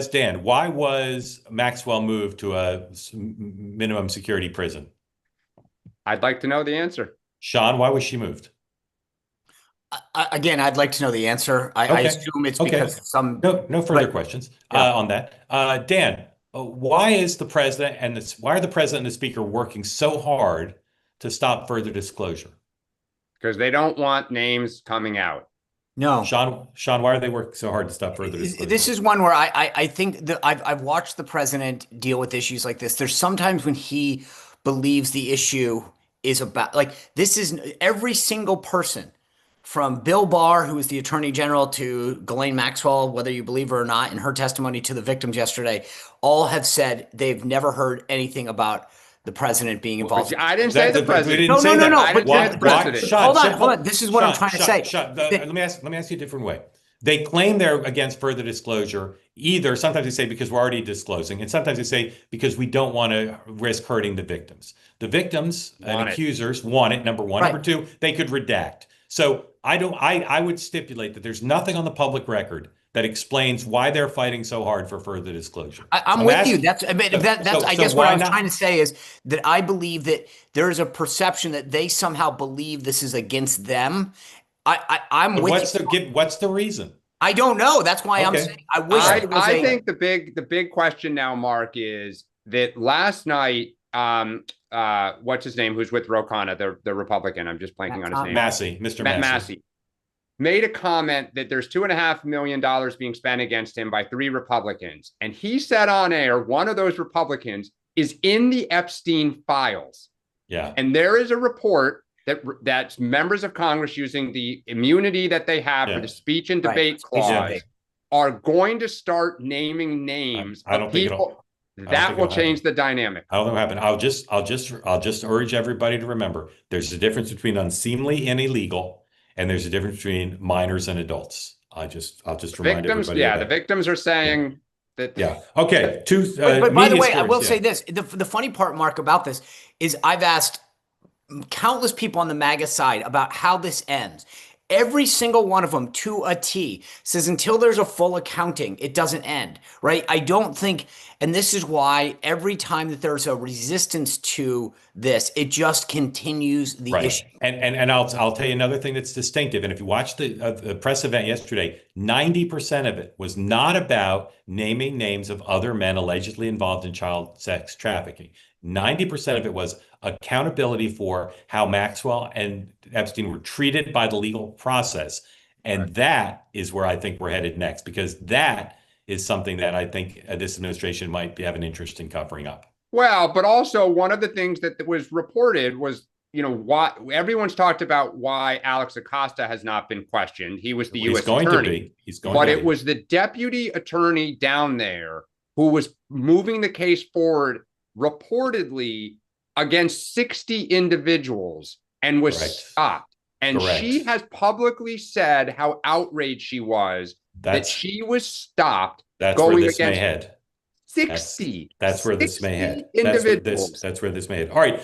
Dan, why was Maxwell moved to a minimum security prison? I'd like to know the answer. Sean, why was she moved? Again, I'd like to know the answer. I Okay. assume it's Okay. because some, No further but questions yeah. on that. Dan, why are the president and the speaker working so hard to stop further disclosure? Because they don't want names coming out. No. Sean, why are they working so hard to stop further This disclosure? is one where I think that I've watched the president deal with issues like this. There's sometimes when he believes the issue is about, like, this is every single person from Bill Barr, who was the attorney general, to Ghislaine Maxwell, whether you believe her or not, in her testimony to the victims yesterday, all have said they've never heard anything about the president being involved. I didn't say the We president. didn't say that. No. I didn't say the president. Hold on. This is what I'm trying to say. Let me ask you a different way. They claim they're against further disclosure. Either sometimes they say because we're already disclosing, and sometimes they say because we don't want to risk hurting the victims. The victims and accusers want it, number one. Right. Number two, they could redact. So I would stipulate that there's nothing on the public record that explains why they're fighting so hard for further disclosure. I'm with you. I guess what I was trying to say is that I believe that there is a perception that they somehow believe this is against them. I'm with you. What's the reason? I don't know. That's why I'm saying I wish I think the big question now, Mark, is that last night, what's his name? Who's with Ro Khanna, the Republican? I'm just blanking on his name. Massey, Mr. Massey. Made a comment that there's $2.5 million being spent against him by 3 Republicans. And he said on air, one of those Republicans is in the Epstein files. Yeah. And there is a report that's members of Congress, using the immunity that they have for the speech and debate clause, are going to start naming names of people. That will change the dynamic. I don't think it'll happen. I'll just urge everybody to remember there's a difference between unseemly and illegal. And there's a difference between minors and adults. I'll just remind everybody. Yeah, the victims are saying that. Yeah. Okay. But by the way, I will say this: the funny part, Mark, about this is I've asked countless people on the MAGA side about how this ends. Every single one of them, to a T, says until there's a full accounting, it doesn't end, right? I don't think, and this is why every time that there's a resistance to this, it just continues the issue. And I'll tell you another thing that's distinctive. And if you watch the press event yesterday, 90% of it was not about naming names of other men allegedly involved in child sex trafficking. 90% of it was accountability for how Maxwell and Epstein were treated by the legal process. And that is where I think we're headed next, because that is something that I think this administration might have an interest in covering up. Well, but also one of the things that was reported was, why everyone's talked about why Alex Acosta has not been questioned. He was the U.S. attorney. He's going to be. But it was the deputy attorney down there who was moving the case forward reportedly against 60 individuals and was stopped. And she has publicly said how outraged she was that she was stopped. That's where this may head. 60. That's where this may head. Individuals. That's where this may head. All right.